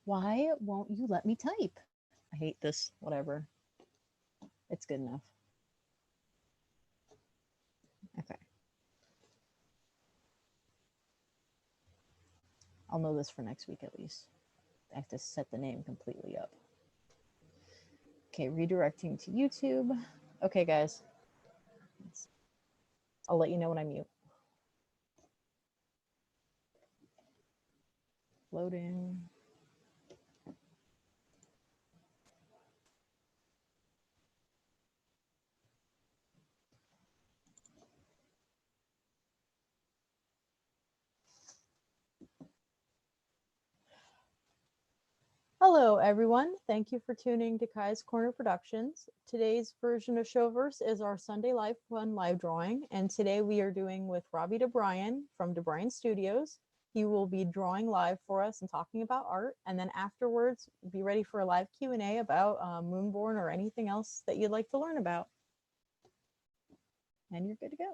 Why won't you let me type? I hate this, whatever. It's good enough. Okay. I'll know this for next week at least. I have to set the name completely up. Okay, redirecting to YouTube. Okay, guys. I'll let you know when I mute. Loading. Hello, everyone. Thank you for tuning to Kai's Corner Productions. Today's version of Showverse is our Sunday Live Fun live drawing, and today we are doing with Robbie DubBryan from DubBryan Studios. He will be drawing live for us and talking about art, and then afterwards, be ready for a live Q&A about Moonborn or anything else that you'd like to learn about. And you're good to go.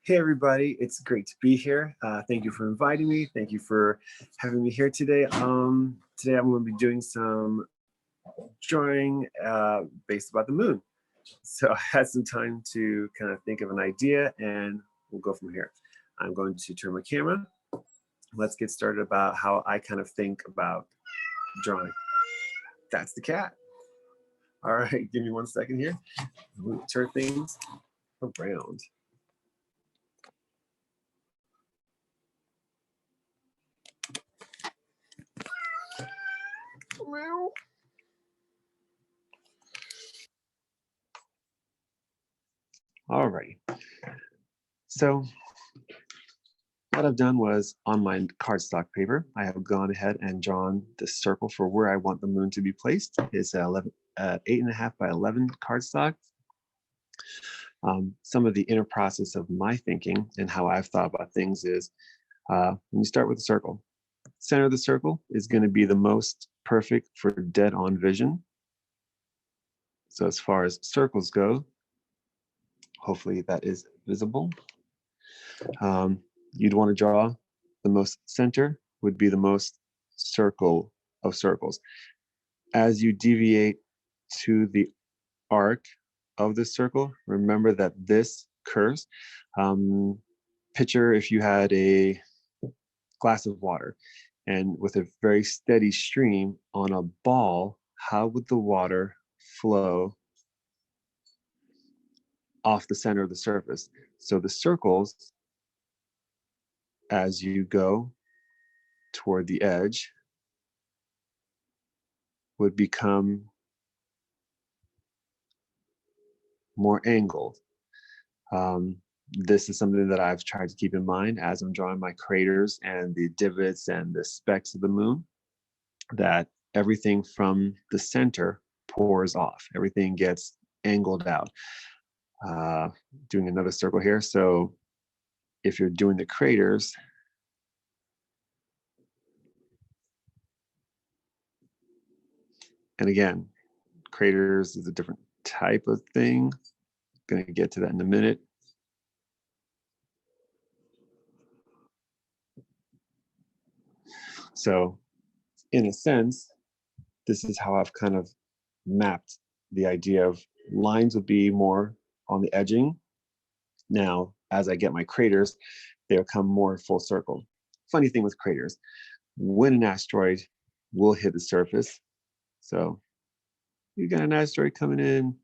Hey everybody, it's great to be here. Thank you for inviting me. Thank you for having me here today. Today I'm going to be doing some drawing based about the moon. So I had some time to kind of think of an idea and we'll go from here. I'm going to turn my camera. Let's get started about how I kind of think about drawing. That's the cat. All right, give me 1 second here. We'll turn things around. Meow. All right. So what I've done was on my cardstock paper, I have gone ahead and drawn the circle for where I want the moon to be placed. It's 8.5 by 11 cardstock. Some of the inner process of my thinking and how I've thought about things is when you start with the circle, center of the circle is going to be the most perfect for dead on vision. So as far as circles go, hopefully that is visible. You'd want to draw the most center would be the most circle of circles. As you deviate to the arc of the circle, remember that this curves. Picture if you had a glass of water and with a very steady stream on a ball, how would the water flow off the center of the surface? So the circles, as you go toward the edge, would become more angled. This is something that I've tried to keep in mind as I'm drawing my craters and the divots and the specks of the moon, that everything from the center pours off. Everything gets angled out. Doing another circle here. So if you're doing the craters, and again, craters is a different type of thing. Going to get to that in a minute. So in a sense, this is how I've kind of mapped the idea of lines would be more on the edging. Now, as I get my craters, they'll come more full circle. Funny thing with craters, when an asteroid will hit the surface, so you got an asteroid coming in,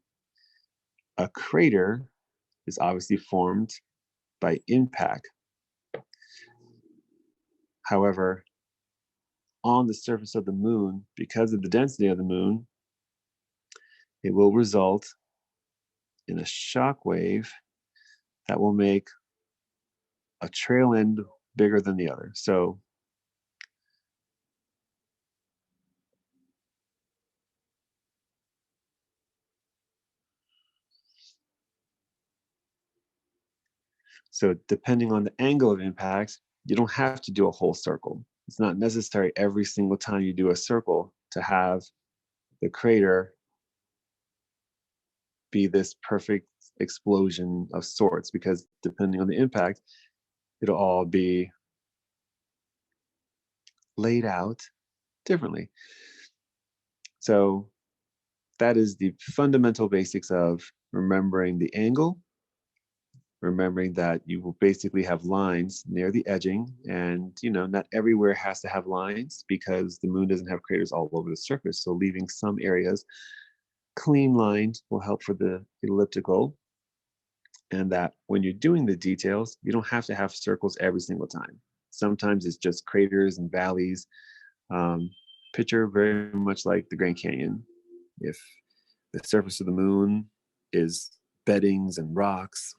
a crater is obviously formed by impact. However, on the surface of the moon, because of the density of the moon, it will result in a shock wave that will make a trail end bigger than the other. So depending on the angle of impact, you don't have to do a whole circle. It's not necessary every single time you do a circle to have the crater be this perfect explosion of sorts, because depending on the impact, it'll all be laid out differently. So that is the fundamental basics of remembering the angle, remembering that you will basically have lines near the edging, and not everywhere has to have lines because the moon doesn't have craters all over the surface. So leaving some areas clean lined will help for the elliptical, and that when you're doing the details, you don't have to have circles every single time. Sometimes it's just craters and valleys. Um, Picture very much like the Grand Canyon. If the surface of the moon is beddings and rocks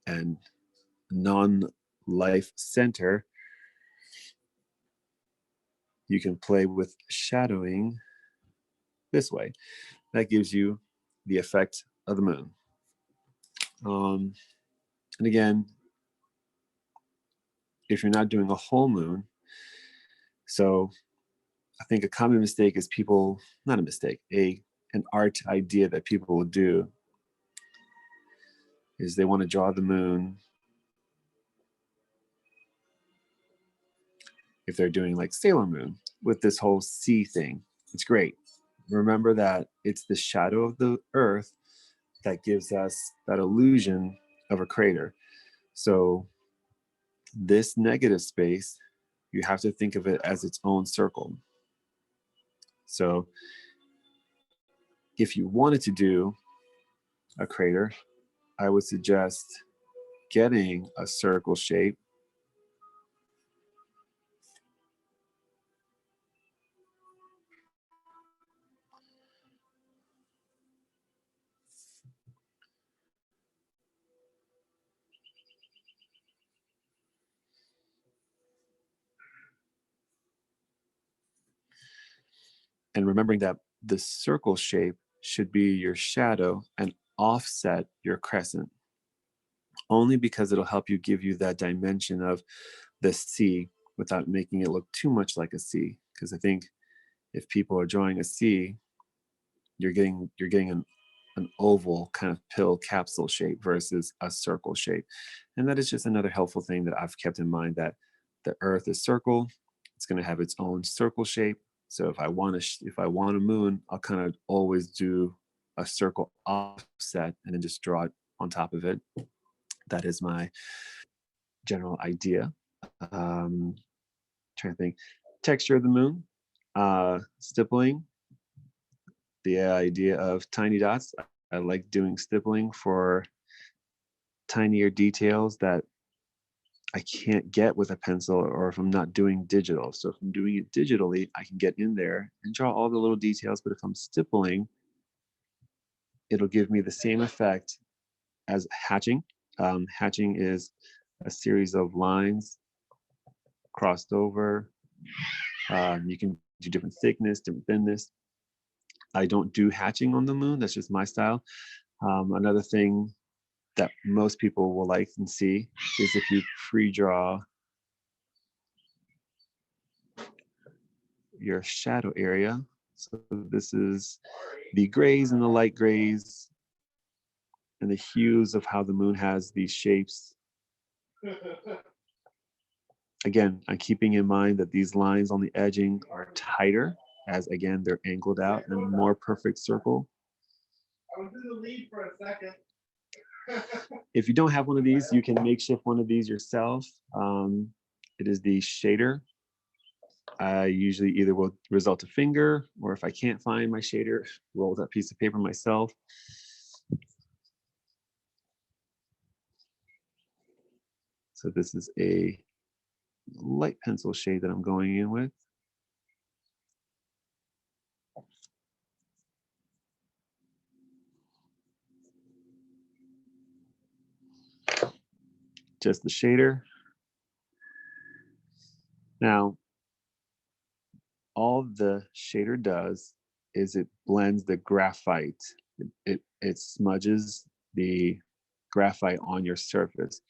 and non-life center, you can play with shadowing this way. That gives you the effect of the moon. And again, if you're not doing a whole moon, so I think a common mistake is not a mistake, an art idea that people will do is they want to draw the moon if they're doing like Sailor Moon with this whole sea thing. It's great. Remember that it's the shadow of the Earth that gives us that illusion of a crater. So this negative space, you have to think of it as its own circle. So if you wanted to do a crater, I would suggest getting a circle shape and remembering that the circle shape should be your shadow and offset your crescent, only because it'll help you give you that dimension of the C without making it look too much like a C. Because I think if people are drawing a C, you're getting an oval kind of pill capsule shape versus a circle shape. And that is just another helpful thing that I've kept in mind, that the Earth is circle. It's going to have its own circle shape. So if I want a moon, I'll kind of always do a circle offset and then just draw it on top of it. That is my general idea. Trying to think. Texture of the moon, stippling, the idea of tiny dots. I like doing stippling for tinier details that I can't get with a pencil, or if I'm not doing digital. So if I'm doing it digitally, I can get in there and draw all the little details. But if I'm stippling, it'll give me the same effect as hatching. Hatching is a series of lines crossed over. You can do different thickness, different thinness. I don't do hatching on the moon. That's just my style. Another thing that most people will like and see is if you pre-draw your shadow area. So this is the grays and the light grays and the hues of how the moon has these shapes. Again, I'm keeping in mind that these lines on the edging are tighter, as again, they're angled out in a more perfect circle. I was in the lead for a second. If you don't have one of these, you can makeshift one of these yourself. It is the shader. I usually either will result a finger, or if I can't find my shader, roll that piece of paper myself. So this is a light pencil shade that I'm going in with. Just the shader. Now, all the shader does is it blends the graphite. It smudges the graphite on your surface.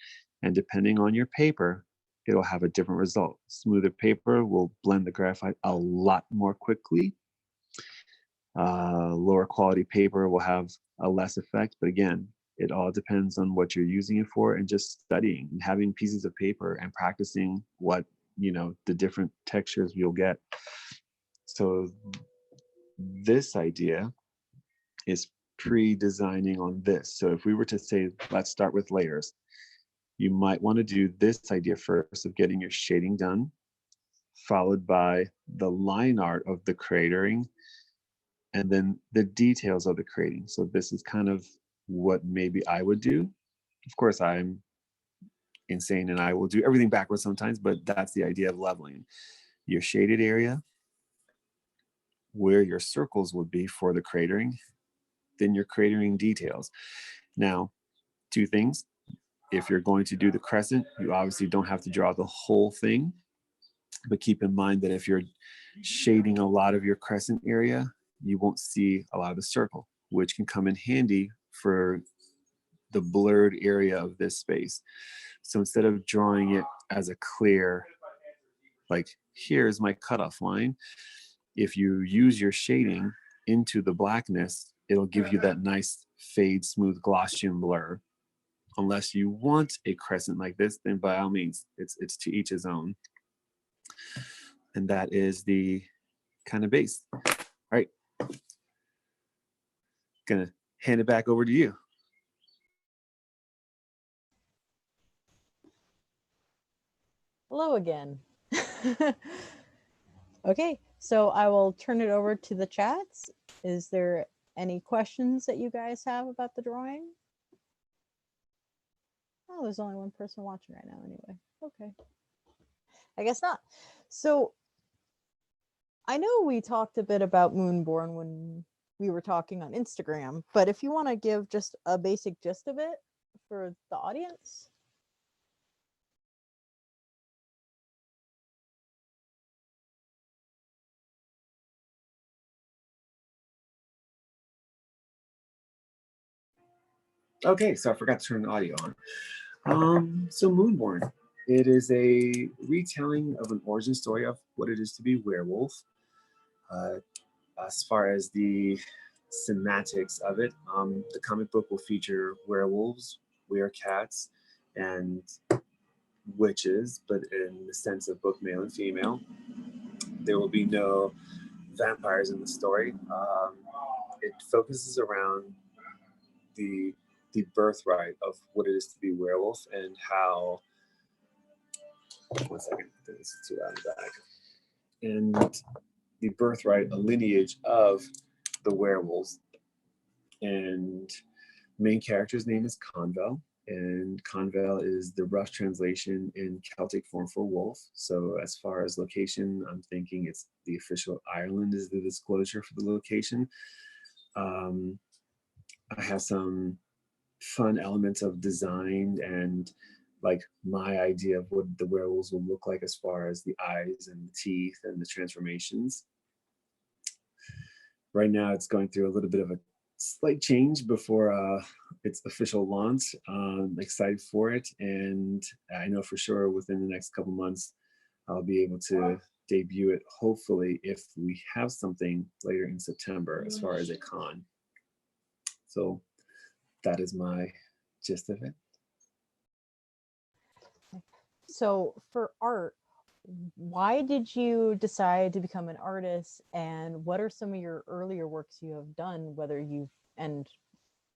And depending on your paper, it'll have a different result. Smoother paper will blend the graphite a lot more quickly. Lower quality paper will have a less effect, but again, it all depends on what you're using it for, and just studying and having pieces of paper and practicing what the different textures you'll get. So this idea is pre-designing on this. So if we were to say, let's start with layers, you might want to do this idea first of getting your shading done, followed by the line art of the cratering, and then the details of the crating. So this is kind of what maybe I would do. Of course, I'm insane and I will do everything backwards sometimes, but that's the idea of leveling. Your shaded area, where your circles would be for the cratering, then your cratering details. Now, two things. If you're going to do the crescent, you obviously don't have to draw the whole thing, but keep in mind that if you're shading a lot of your crescent area, you won't see a lot of the circle, which can come in handy for the blurred area of this space. So instead of drawing it as a clear, like here's my cutoff line, if you use your shading into the blackness, it'll give you that nice fade, smooth Gaussian blur. Unless you want a crescent like this, then by all means, it's to each his own. And that is the kind of base. All right, gonna hand it back over to you. Hello again. Okay, so I will turn it over to the chats. Is there any questions that you guys have about the drawing? Oh, there's only one person watching right now anyway. Okay. I guess not. So I know we talked a bit about Moonborn when we were talking on Instagram, but if you want to give just a basic gist of it for the audience. Okay, so I forgot to turn the audio on. So Moonborn, it is a retelling of an origin story of what it is to be werewolf. As far as the semantics of it, the comic book will feature werewolves, werecats, and witches, but in the sense of both male and female. There will be no vampires in the story. It focuses around the birthright of what it is to be werewolf and how. One second, this is too loud in the back. And the birthright, a lineage of the werewolves. And main character's name is Convel, and Convel is the rough translation in Celtic form for wolf. So as far as location, I'm thinking it's the official Ireland is the disclosure for the location. I have some fun elements of design and like my idea of what the werewolves will look like as far as the eyes and the teeth and the transformations. Right now it's going through a little bit of a slight change before its official launch. I'm excited for it, and I know for sure within the next couple months I'll be able to debut it, hopefully, if we have something later in September as far as a con. So that is my gist of it. So for art, why did you decide to become an artist, and what are some of your earlier works you have done, and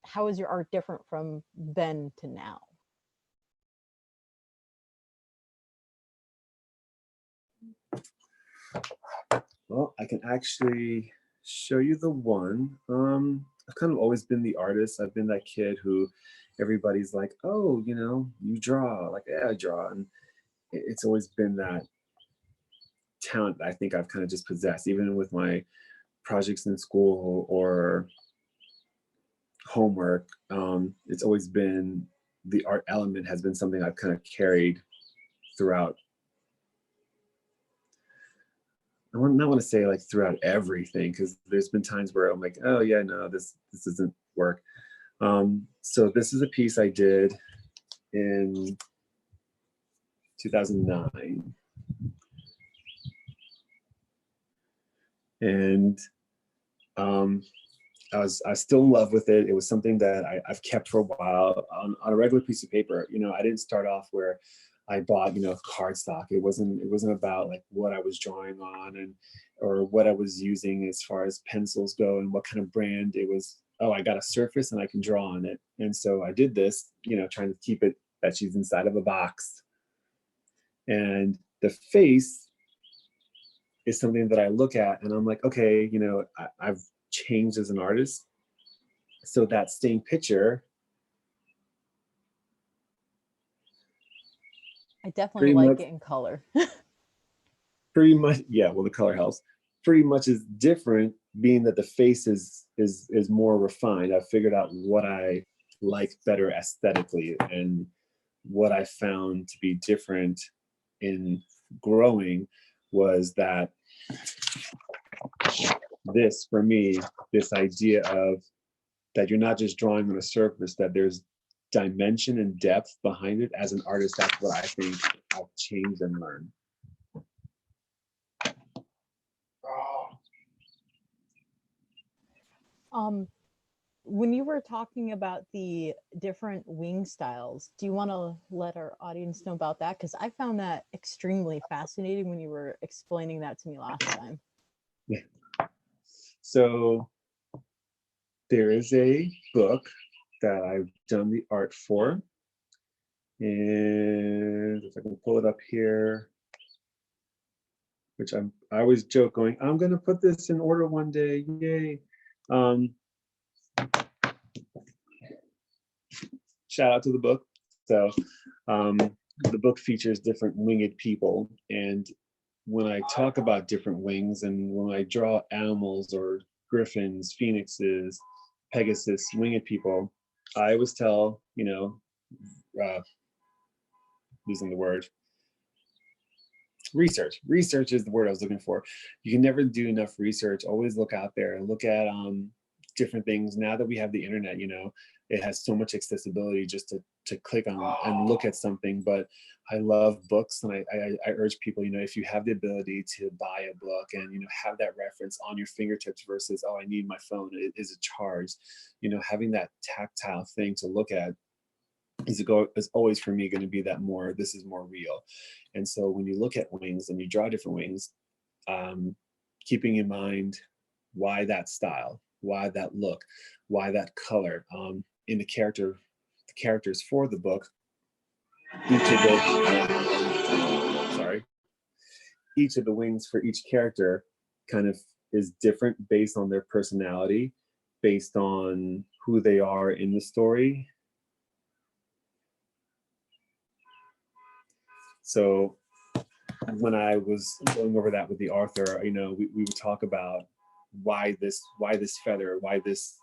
how is your art different from then to now? Well, I can actually show you the one. I've kind of always been the artist. I've been that kid who everybody's like, oh, you draw. Like, yeah, I draw. And it's always been that talent that I think I've kind of just possessed, even with my projects in school or homework. It's always been the art element has been something I've kind of carried throughout. I not want to say like throughout everything, because there's been times where I'm like, oh yeah, no, this doesn't work. So this is a piece I did in 2009. And I was still in love with it. It was something that I've kept for a while on a regular piece of paper. I didn't start off where I bought, cardstock. It wasn't about like what I was drawing on and or what I was using as far as pencils go and what kind of brand it was. Oh, I got a surface and I can draw on it. And so I did this, trying to keep it that she's inside of a box. And the face is something that I look at and I'm like, okay, I've changed as an artist. So that same picture I definitely pretty like much it in color. pretty much, yeah, well, the color helps. Pretty much is different, being that the face is more refined. I've figured out what I like better aesthetically, and what I found to be different in growing was that this, for me, this idea of that you're not just drawing on a surface, that there's dimension and depth behind it. As an artist, that's what I think I've changed and learned. When you were talking about the different wing styles, do you want to let our audience know about that? Because I found that extremely fascinating when you were explaining that to me last time. Yeah. So there is a book that I've done the art for, and if I can pull it up here, which I always joke going, I'm gonna put this in order one day, yay. Shout out to the book. So the book features different winged people, and when I talk about different wings and when I draw animals or griffins, phoenixes, Pegasus, winged people, I always tell, losing the word, research. Research is the word I was looking for. You can never do enough research. Always look out there and look at different things. Now that we have the internet, it has so much accessibility just to click on and look at something. But I love books, and I urge people, if you have the ability to buy a book and have that reference on your fingertips versus, oh, I need my phone, it is a charge. Having that tactile thing to look at is always for me going to be that more, this is more real. And so when you look at wings and you draw different wings, keeping in mind why that style, why that look, why that color, in the characters for the book, each of the wings for each character kind of is different based on their personality, based on who they are in the story. So when I was going over that with the author, we would talk about why this feather, why this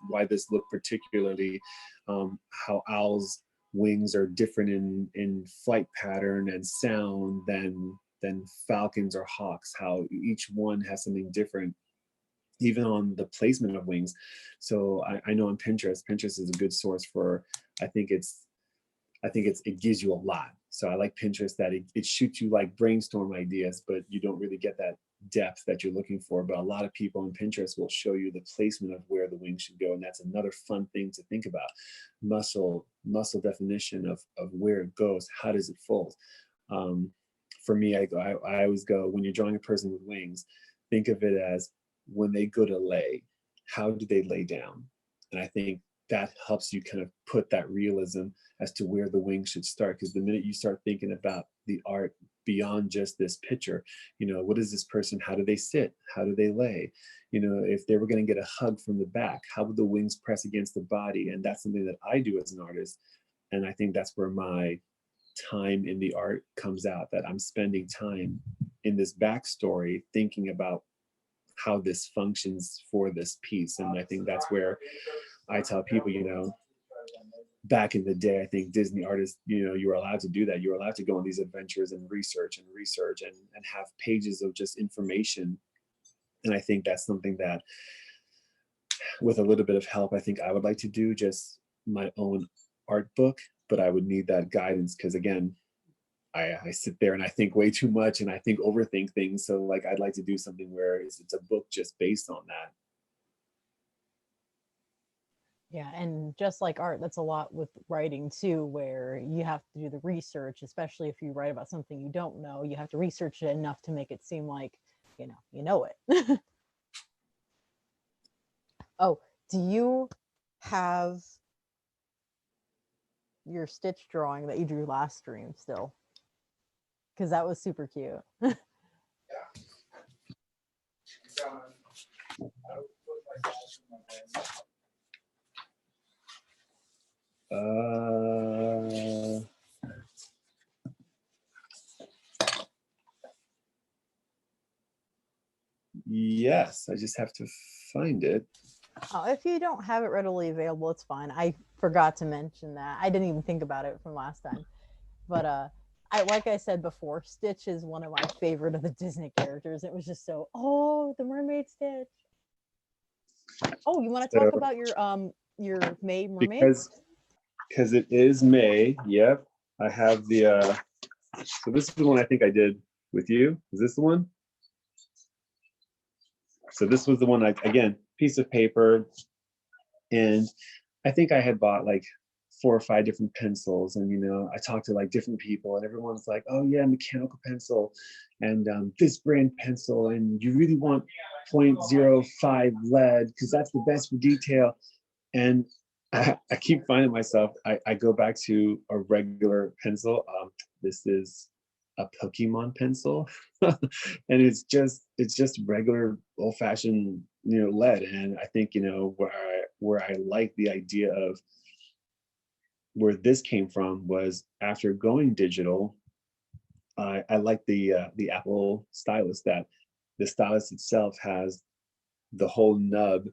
look particularly, how owls' wings are different in flight pattern and sound than falcons or hawks, how each one has something different, even on the placement of wings. So I know on Pinterest is a good source for, I think it gives you a lot. So I like Pinterest that it shoots you like brainstorm ideas, but you don't really get that depth that you're looking for. But a lot of people on Pinterest will show you the placement of where the wing should go. And that's another fun thing to think about. Muscle definition of where it goes. How does it fold? For me, I always go, when you're drawing a person with wings, think of it as when they go to lay, how do they lay down? And I think that helps you kind of put that realism as to where the wing should start. Because the minute you start thinking about the art beyond just this picture, what is this person? How do they sit? How do they lay? If they were going to get a hug from the back, how would the wings press against the body? And that's something that I do as an artist. And I think that's where my time in the art comes out, that I'm spending time in this backstory thinking about how this functions for this piece. And I think that's where I tell people, back in the day, I think Disney artists, you were allowed to do that. You were allowed to go on these adventures and research and have pages of just information. And I think that's something that, with a little bit of help, I think I would like to do, just my own art book, but I would need that guidance because, again, I sit there and I think way too much and I overthink things. So like, I'd like to do something where it's a book just based on that. Yeah, and just like art, that's a lot with writing too, where you have to do the research, especially if you write about something you don't know. You have to research it enough to make it seem like, you know it. Oh, do you have your Stitch drawing that you drew last stream still? Because that was super cute. Uh, yes, I just have to find it. Oh, if you don't have it readily available, it's fine. I forgot to mention that. I didn't even think about it from last time. But like I said before, Stitch is one of my favorite of the Disney characters. It was just so, oh, the mermaid Stitch. Oh, you want to talk So about your May mermaid? because it is May. Yep, I have the. So this is the one I think I did with you. Is this the one? So this was the one again, piece of paper, and I think I had bought like 4 or 5 different pencils, and I talked to like different people, and everyone's like, oh yeah, mechanical pencil and this brand pencil, and you really want 0.05 lead because that's the best for detail. And I keep finding myself, I go back to a regular pencil. This is a Pokemon pencil, and it's just regular old-fashioned lead. And I think where I like the idea of where this came from was after going digital. I like the Apple stylus, that the stylus itself has the whole nib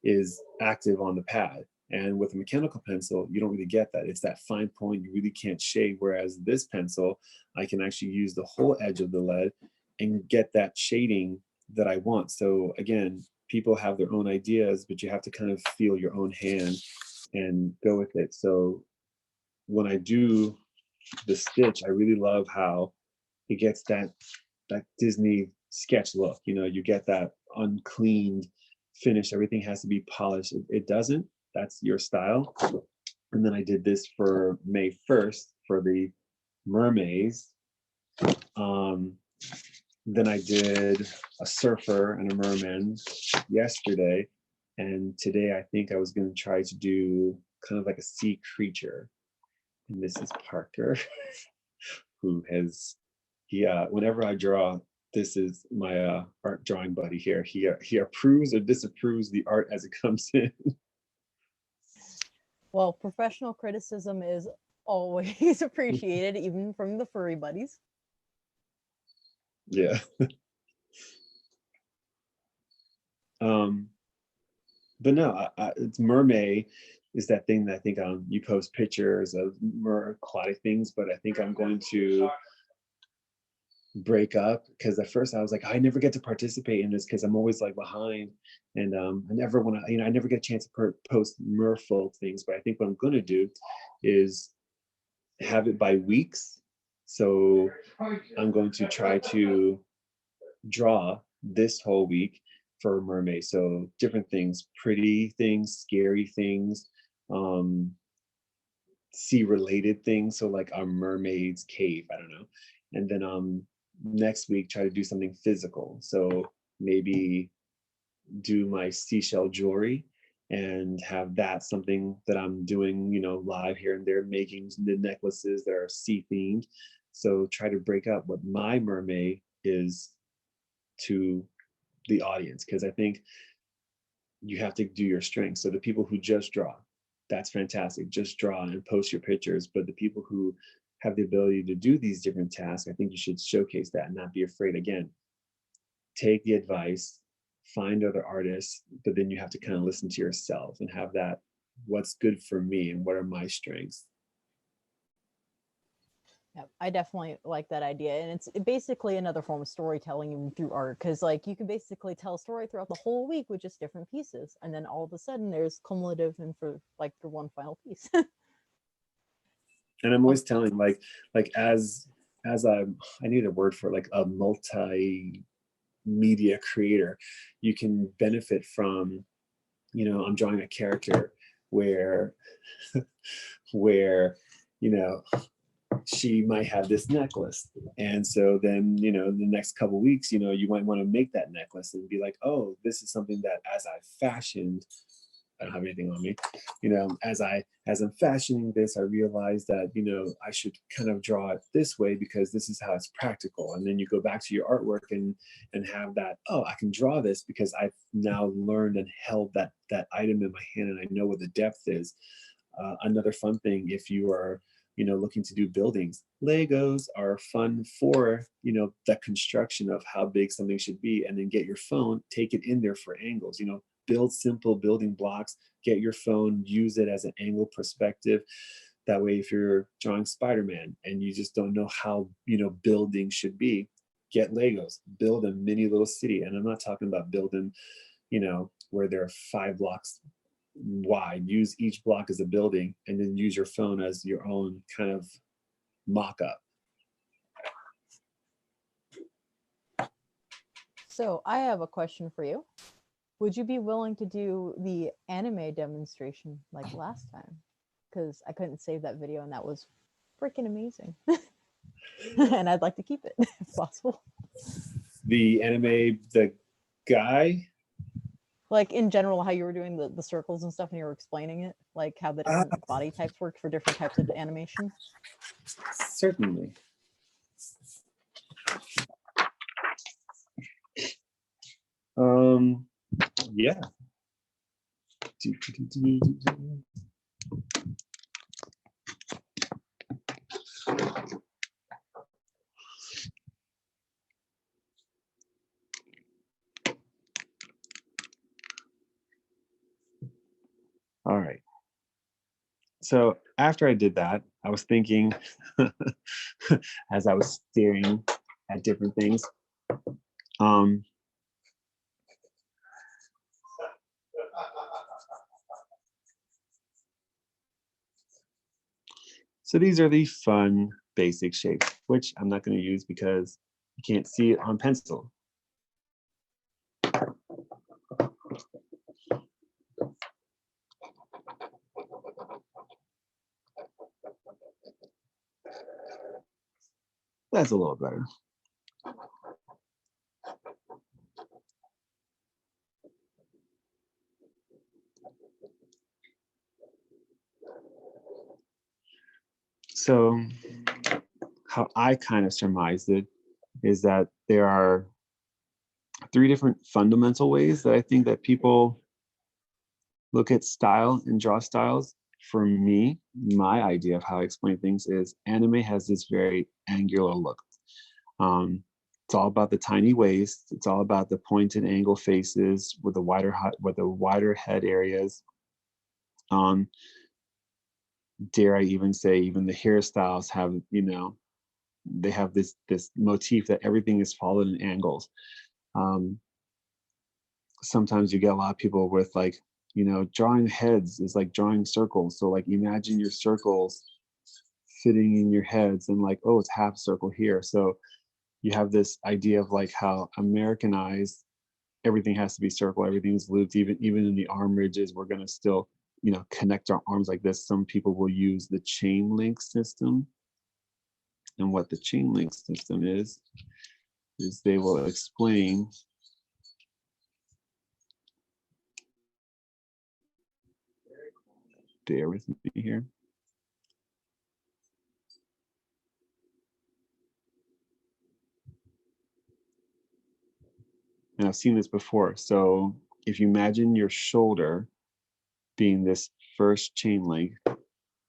is active on the pad. And with a mechanical pencil, you don't really get that. It's that fine point you really can't shade. Whereas this pencil, I can actually use the whole edge of the lead and get that shading that I want. So again, people have their own ideas, but you have to kind of feel your own hand and go with it. So when I do the Stitch, I really love how it gets that Disney sketch look. You get that uncleaned finish. Everything has to be polished. It doesn't. That's your style. And then I did this for May 1st for the mermaids. Then I did a surfer and a merman yesterday. And today I think I was going to try to do kind of like a sea creature. And this is Parker, who has whenever I draw, this is my art drawing buddy here. He approves or disapproves the art as it comes in. Well, professional criticism is always appreciated, even from the furry buddies. Yeah. But no, it's mermaid is that thing that I think you post pictures of aquatic things, but I think I'm going to break up, because at first I was like, I never get to participate in this because I'm always like behind, and I never want to, I never get a chance to post merfolk things. But I think what I'm going to do is have it by weeks. So I'm going to try to draw this whole week for mermaid. So different things, pretty things, scary things, sea related things. So like a mermaid's cave, I don't know. And then next week try to do something physical. So maybe do my seashell jewelry and have that something that I'm doing, live here and there, making the necklaces that are sea themed. So try to break up what my mermaid is to the audience, because I think you have to do your strengths. So the people who just draw, that's fantastic. Just draw and post your pictures. But the people who have the ability to do these different tasks, I think you should showcase that and not be afraid. Again, take the advice, find other artists, but then you have to kind of listen to yourself and have that, what's good for me and what are my strengths. Yeah, I definitely like that idea, and it's basically another form of storytelling even through art, because like you can basically tell a story throughout the whole week with just different pieces, and then all of a sudden there's cumulative and for like the one final piece. And I'm always telling as I need a word for like a multimedia creator, you can benefit from I'm drawing a character where where she might have this necklace, and so then the next couple weeks you might want to make that necklace and be like, oh, this is something that as I fashioned, I don't have anything on me, as I'm fashioning this, I realized that I should kind of draw it this way because this is how it's practical. And then you go back to your artwork and have that, oh, I can draw this because I've now learned and held that item in my hand and I know what the depth is. Another fun thing, if you are looking to do buildings, Legos are fun for the construction of how big something should be, and then get your phone, take it in there for angles. Build simple building blocks, get your phone, use it as an angle perspective. That way, if you're drawing Spider-Man and you just don't know how building should be, get Legos, build a mini little city. And I'm not talking about building where there are 5 blocks wide. Use each block as a building, and then use your phone as your own kind of mock-up. So I have a question for you. Would you be willing to do the anime demonstration like last time? Because I couldn't save that video and that was freaking amazing. And I'd like to keep it if possible. The anime, the guy? Like in general, how you were doing the circles and stuff and you were explaining it, like how the different body types work for different types of animation. Certainly. Yeah. All right. So after I did that, I was thinking, as I was staring at different things, so these are the fun basic shapes, which I'm not going to use because you can't see it on pencil. That's a little better. So how I kind of surmised it is that there are 3 different fundamental ways that I think that people look at style and draw styles. For me, my idea of how I explain things is anime has this very angular look. It's all about the tiny waist. It's all about the pointed angle faces with the wider head areas. Dare I even say, even the hairstyles have, they have this motif that everything is followed in angles. Sometimes you get a lot of people with like, drawing heads is like drawing circles. So like imagine your circles fitting in your heads and like, oh, it's half circle here. So you have this idea of like how Americanized everything has to be circle, everything's looped, even in the arm ridges, we're gonna still, connect our arms like this. Some people will use the chain link system. And what the chain link system is they will explain bear with me here. And I've seen this before. So if you imagine your shoulder being this first chain link,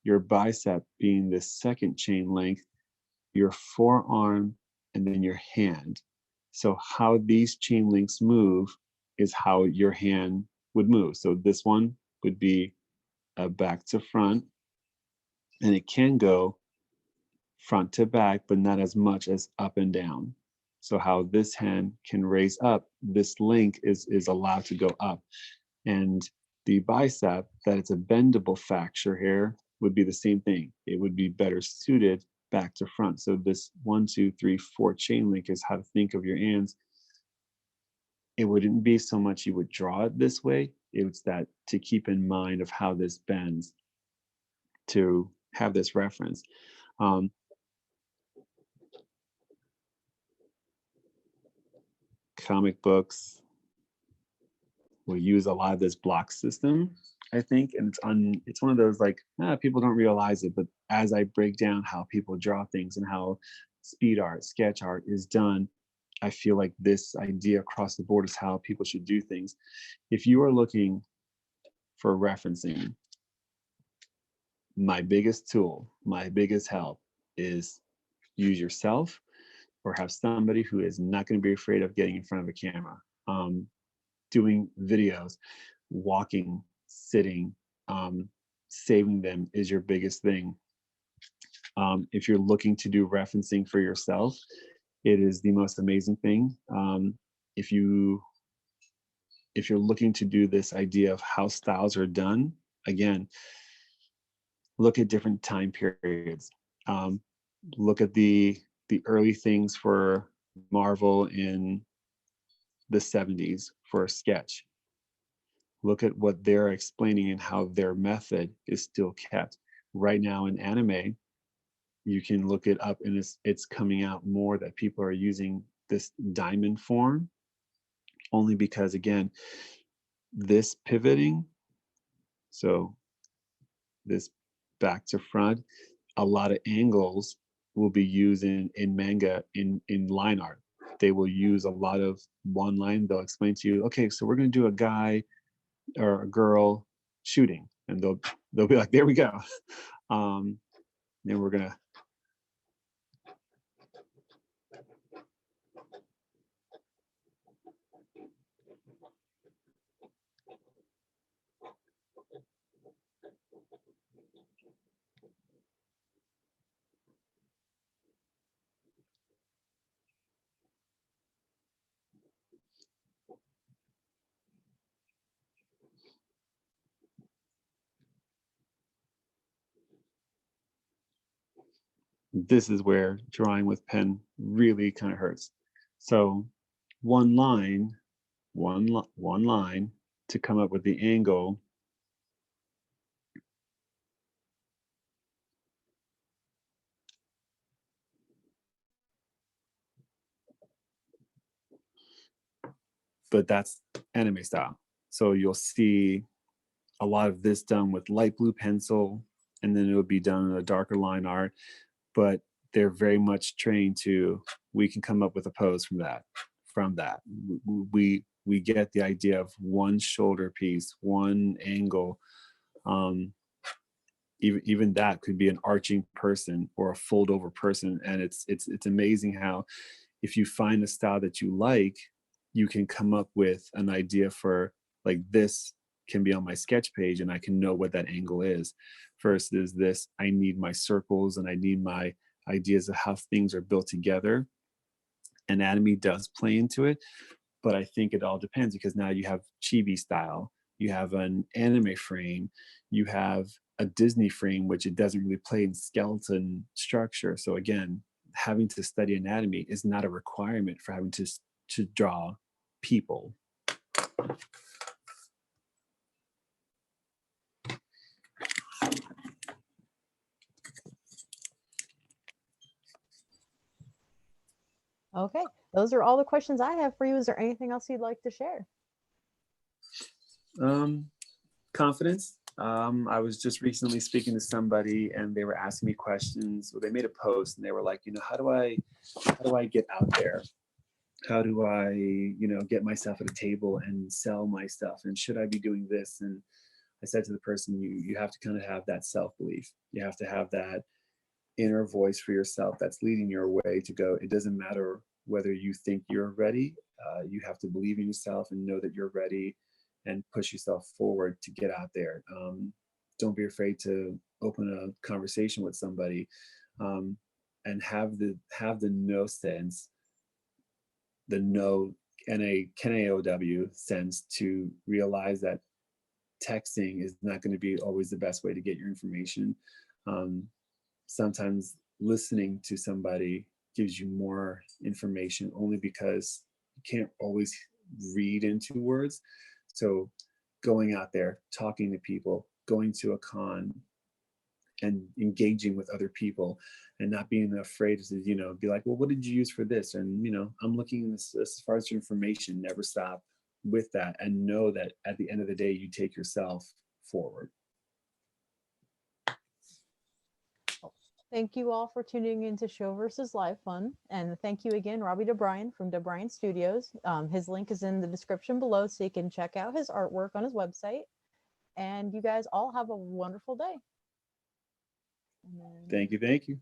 your bicep being this second chain link, your forearm, and then your hand. So how these chain links move is how your hand would move. So this one would be back to front, and it can go front to back, but not as much as up and down. So how this hand can raise up, this link is allowed to go up. And the bicep, that it's a bendable fracture here, would be the same thing. It would be better suited back to front. So this 1, 2, 3, 4 chain link is how to think of your hands. It wouldn't be so much you would draw it this way, It's that to keep in mind of how this bends, to have this reference. Um, Comic books will use a lot of this block system, I think, and it's one of those like people don't realize it, but as I break down how people draw things and how speed art, sketch art is done, I feel like this idea across the board is how people should do things. If you are looking for referencing, my biggest tool, my biggest help is use yourself or have somebody who is not going to be afraid of getting in front of a camera. Doing videos, walking, sitting, saving them is your biggest thing. If you're looking to do referencing for yourself, it is the most amazing thing. If you if you're looking to do this idea of how styles are done, again, look at different time periods. Look at the early things for Marvel in the 70s for a sketch. Look at what they're explaining and how their method is still kept. Right now in anime, you can look it up and it's coming out more that people are using this diamond form, only because again, this pivoting, so this back to front, a lot of angles will be used in manga in line art. They will use a lot of one line. They'll explain to you, okay, so we're going to do a guy or a girl shooting, and they'll be like, there we go. Then we're gonna this is where drawing with pen really kind of hurts. So one line, one line to come up with the angle. But that's anime style. So you'll see a lot of this done with light blue pencil, and then it would be done in a darker line art. But they're very much trained to, we can come up with a pose from that. We get the idea of one shoulder piece, one angle. Even that could be an arching person or a fold over person, and it's amazing how if you find a style that you like, you can come up with an idea for like this can be on my sketch page and I can know what that angle is. First is this, I need my circles and I need my ideas of how things are built together. Anatomy does play into it, but I think it all depends because now you have chibi style, you have an anime frame, you have a Disney frame, which it doesn't really play in skeleton structure. So again, having to study anatomy is not a requirement for having to draw people. Okay, those are all the questions I have for you. Is there anything else you'd like to share? Confidence. I was just recently speaking to somebody and they were asking me questions. Well, they made a post and they were like, how do I get out there? How do I, get myself at a table and sell my stuff? And should I be doing this? And I said to the person, you have to kind of have that self-belief. You have to have that inner voice for yourself that's leading your way to go. It doesn't matter whether you think you're ready. You have to believe in yourself and know that you're ready and push yourself forward to get out there. Don't be afraid to open a conversation with somebody, and have the no sense, the no KNAOW sense to realize that texting is not going to be always the best way to get your information. Sometimes listening to somebody gives you more information only because you can't always read into words. So going out there, talking to people, going to a con, and engaging with other people, and not being afraid to, be like, well, what did you use for this? And, I'm looking this as far as your information, never stop with that, and know that at the end of the day, you take yourself forward. Thank you all for tuning into Showverse's Live Fun. And thank you again, Robbie DubBryan from DubBryan Studios. His link is in the description below, so you can check out his artwork on his website. And you guys all have a wonderful day. Thank you.